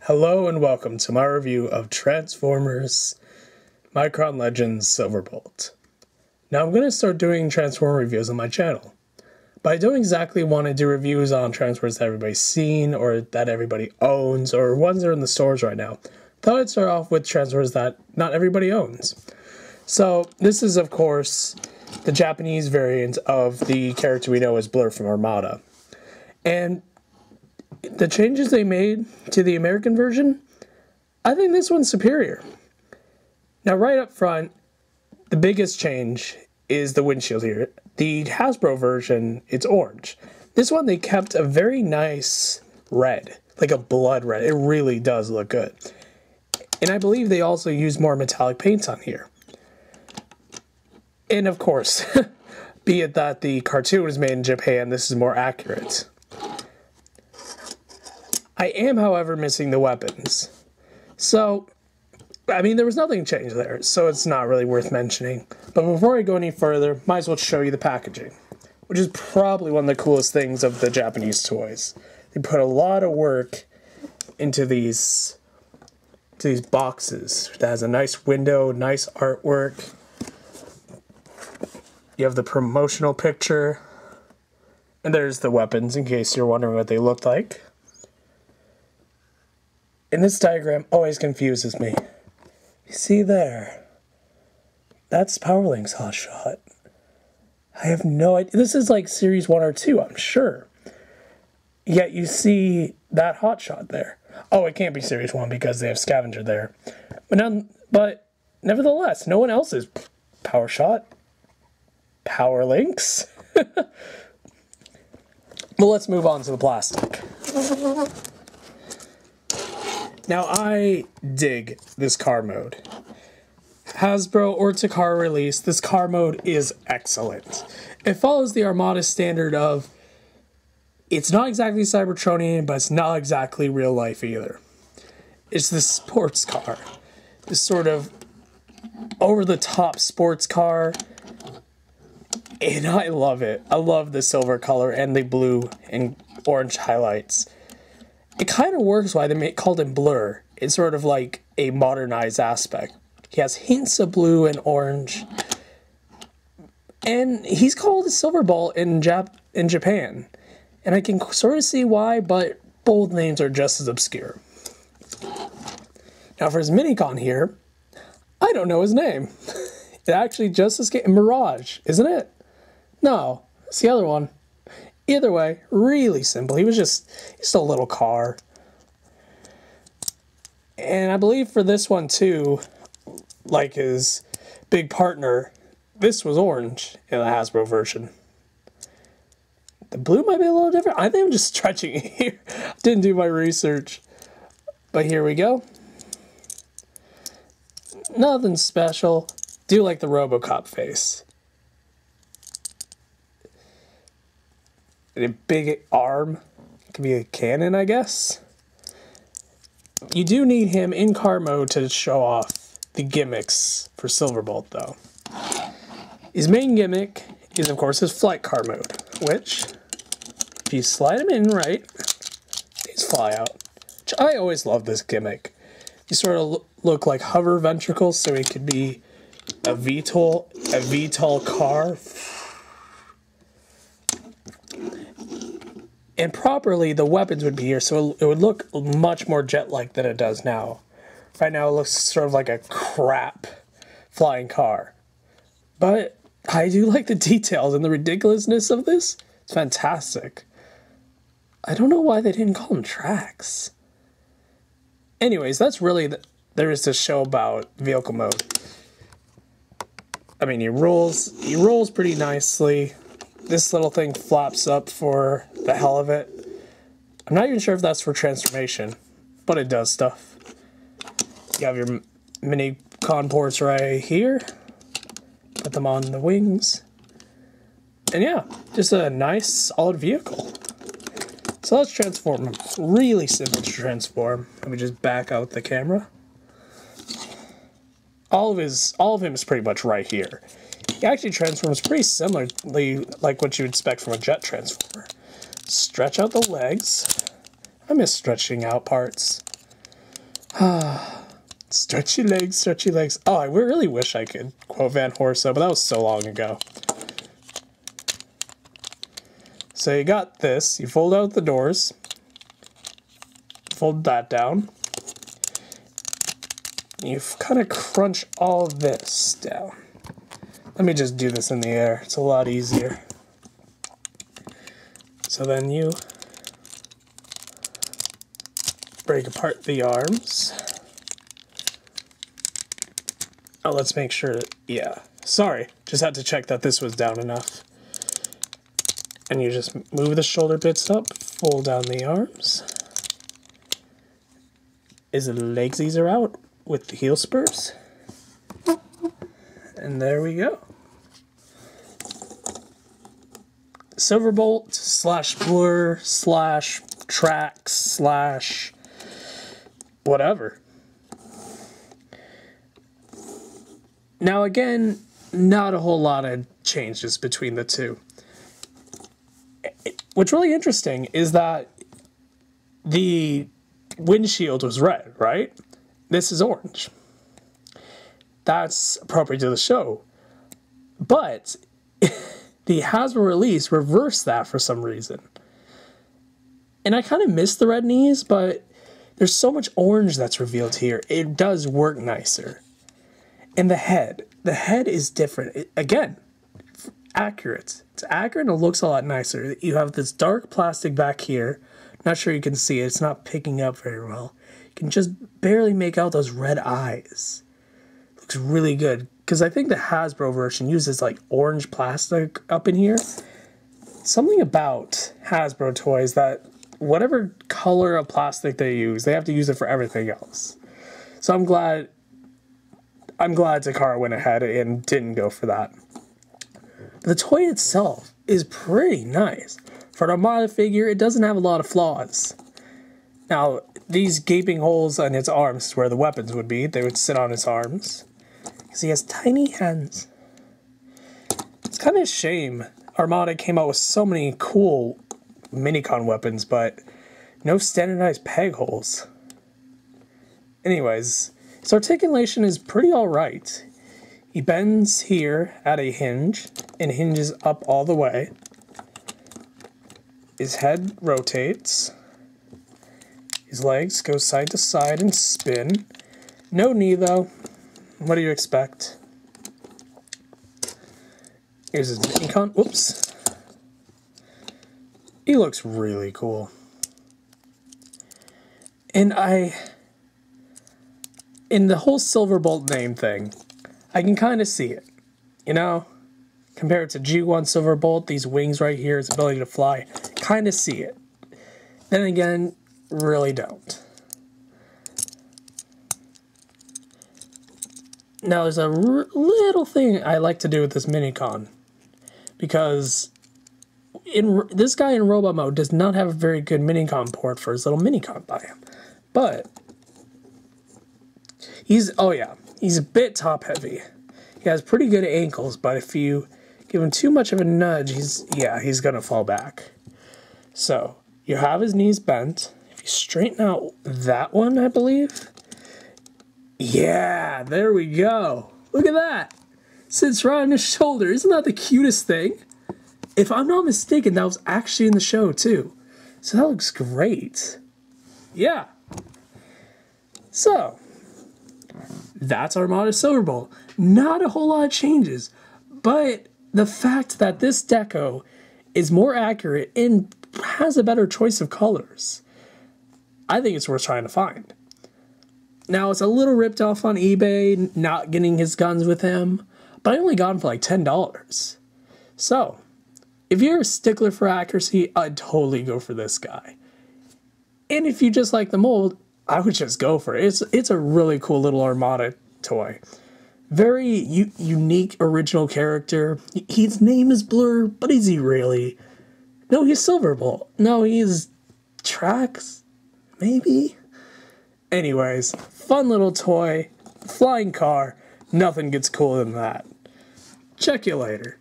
Hello and welcome to my review of Transformers Micron Legends Silverbolt. Now I'm going to start doing Transformer reviews on my channel, but I don't exactly want to do reviews on Transformers that everybody's seen or that everybody owns or ones that are in the stores right now. Thought I'd start off with Transformers that not everybody owns. So this is of course the Japanese variant of the character we know as Blurr from Armada. And the changes they made to the American version, I think this one's superior. Now, right up front, the biggest change is the windshield here. The Hasbro version, it's orange. This one, they kept a very nice red, like a blood red. It really does look good. And I believe they also used more metallic paints on here. And of course, be it that the cartoon was made in Japan, this is more accurate. I am, however, missing the weapons. So, I mean, there was nothing changed there, so it's not really worth mentioning. But before I go any further, might as well show you the packaging, which is probably one of the coolest things of the Japanese toys. They put a lot of work into these boxes. It has a nice window, nice artwork. You have the promotional picture, and there's the weapons, in case you're wondering what they look like. And this diagram always confuses me. You see there? That's Powerlink's hotshot. I have no idea. This is like Series 1 or 2, I'm sure. Yet you see that hotshot there. Oh, it can't be Series 1 because they have Scavenger there. But nevertheless, no one else is Powershot. Powerlinks. Well, let's move on to the plastic. Now, I dig this car mode. Hasbro or Takara release, this car mode is excellent. It follows the Armada standard of, it's not exactly Cybertronian, but it's not exactly real life either. It's the sports car. This sort of over-the-top sports car. And I love it. I love the silver color and the blue and orange highlights. It kind of works why they called him Blurr. It's sort of like a modernized aspect. He has hints of blue and orange. And he's called a Silverbolt in Japan. And I can sort of see why, but both names are just as obscure. Now for his Minicon here, I don't know his name. It actually just escaped. Mirage, isn't it? No, it's the other one. Either way, really simple. He was just a little car. And I believe for this one too, like his big partner, this was orange in the Hasbro version. The blue might be a little different. I think I'm just stretching it here. Didn't do my research. But here we go. Nothing special. Do like the RoboCop face. A big arm. Could be a cannon, I guess. You do need him in car mode to show off the gimmicks for Silverbolt, though. His main gimmick is, of course, his flight car mode, which, if you slide him in right, these fly out. Which I always love this gimmick. You sort of look like hover ventricles, so he could be a VTOL car. And properly, the weapons would be here, so it would look much more jet-like than it does now. Right now, it looks sort of like a crap flying car. But I do like the details and the ridiculousness of this. It's fantastic. I don't know why they didn't call them tracks. Anyways, that's really there is to show about vehicle mode. I mean, he rolls pretty nicely. This little thing flops up for the hell of it. I'm not even sure if that's for transformation, but it does stuff. You have your mini con ports right here. Put them on the wings. And yeah, just a nice, solid vehicle. So let's transform him. Really simple to transform. Let me just back out the camera. All of him is pretty much right here. He actually transforms pretty similarly like what you would expect from a jet transformer. Stretch out the legs. I miss stretching out parts. Stretchy legs, stretchy legs. Oh, I really wish I could quote Van Horso, but that was so long ago. So you got this. You fold out the doors. Fold that down. You kind of crunch all this down. Let me just do this in the air. It's a lot easier. So then you break apart the arms. Oh, let's make sure that, yeah. Sorry, just had to check that this was down enough. And you just move the shoulder bits up, fold down the arms. As the legsies are out with the heel spurs. And there we go. Silverbolt slash Blurr slash tracks slash whatever. Now again, not a whole lot of changes between the two. What's really interesting is that the windshield was red, right? This is orange. That's appropriate to the show. But the Hasbro release reversed that for some reason. And I kind of miss the red knees, but there's so much orange that's revealed here. It does work nicer. And the head is different. Again, accurate. It's accurate and it looks a lot nicer. You have this dark plastic back here. Not sure you can see it. It's not picking up very well. You can just barely make out those red eyes. Looks really good. Because I think the Hasbro version uses like orange plastic up in here. Something about Hasbro toys that whatever color of plastic they use, they have to use it for everything else. So I'm glad Takara went ahead and didn't go for that. The toy itself is pretty nice. For an Armada figure, it doesn't have a lot of flaws. Now, these gaping holes on its arms is where the weapons would be. They would sit on its arms. Because he has tiny hands. It's kind of a shame Armada came out with so many cool Micron weapons, but no standardized peg holes. Anyways, his articulation is pretty alright. He bends here at a hinge and hinges up all the way. His head rotates. His legs go side to side and spin. No knee though. What do you expect? Here's his Micron. Whoops. He looks really cool. And in the whole Silverbolt name thing, I can kind of see it. You know? Compared to G1 Silverbolt, these wings right here, his ability to fly, kind of see it. Then again, really don't. Now, there's a little thing I like to do with this Minicon. Because this guy in robot mode does not have a very good Minicon port for his little Minicon by him. But he's a bit top heavy. He has pretty good ankles, but if you give him too much of a nudge, he's gonna fall back. So you have his knees bent. If you straighten out that one, I believe. Yeah, there we go. Look at that. Sits right on his shoulder. Isn't that the cutest thing? If I'm not mistaken, that was actually in the show too. So that looks great. Yeah. So that's Armada Silverbolt. Not a whole lot of changes, but the fact that this deco is more accurate and has a better choice of colors, I think it's worth trying to find. Now, it's a little ripped off on eBay, not getting his guns with him, but I only got him for like $10. So, if you're a stickler for accuracy, I'd totally go for this guy. And if you just like the mold, I would just go for it. It's a really cool little Armada toy. Very unique, original character. His name is Blurr, but is he really? No, he's Silverbolt. No, he's Tracks? Maybe? Anyways, fun little toy, flying car, nothing gets cooler than that. Check you later.